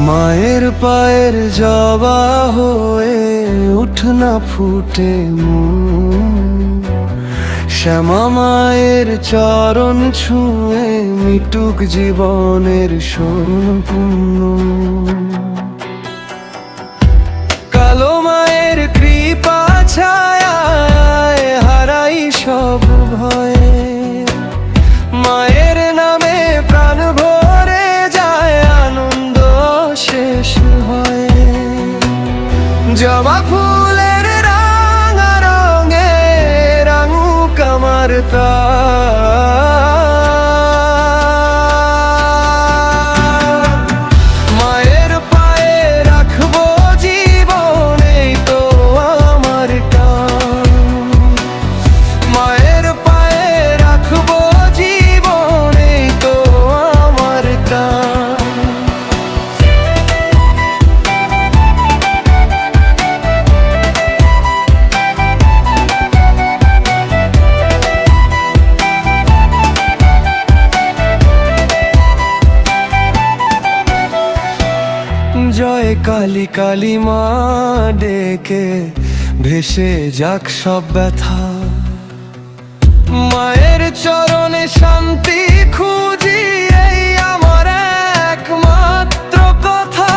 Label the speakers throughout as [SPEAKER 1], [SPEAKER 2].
[SPEAKER 1] মায়ের পায়ের জবা হয়ে উঠনা ফুটে শ্যামা মায়ের চরণ ছুঁয়ে মিটুক জীবনের সম্পূর্ণ। কালো মায়ের কৃপা ছায়ায় হারাই সব ভয়ে, মায়ের নামে প্রাণ ভরে যায় আনন্দ শেষ হয়। জবা ফুলের রাঙা রঙে রাঙুক আমার মায়ের পায়ে রাখবো জীবন, এই তো আমার কাম। মায়ের পায়ে রাখবো জীবন, এই তো আমার কাম। জয় কালী কালী মা ডেকে ভেসে যাক সব ব্যথা, মায়ের চরণে শান্তি খুঁজি এই আমার একমাত্র কথা।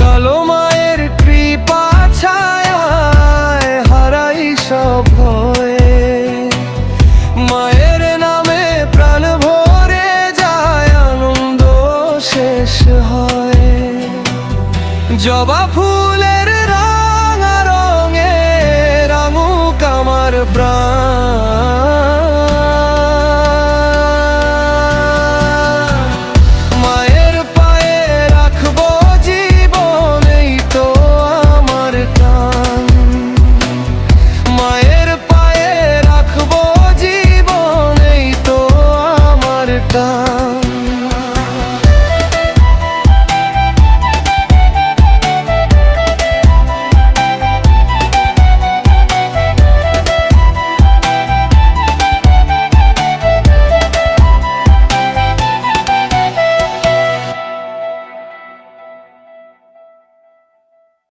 [SPEAKER 1] কালো মায়ের কৃপা ছায়ায় হারাই সব ভয়ে, মায়ের নামে প্রাণ ভরে যায় আনন্দ শেষ হয়। জবা ফুলের রাঙা রঙে রাঙুক আমার প্রাণ। মায়ের পায়ে রাখবো জীবন, এই তো আমার কাম। মায়ের পায়ে রাখবো জীবন, এই তো আমার কাম।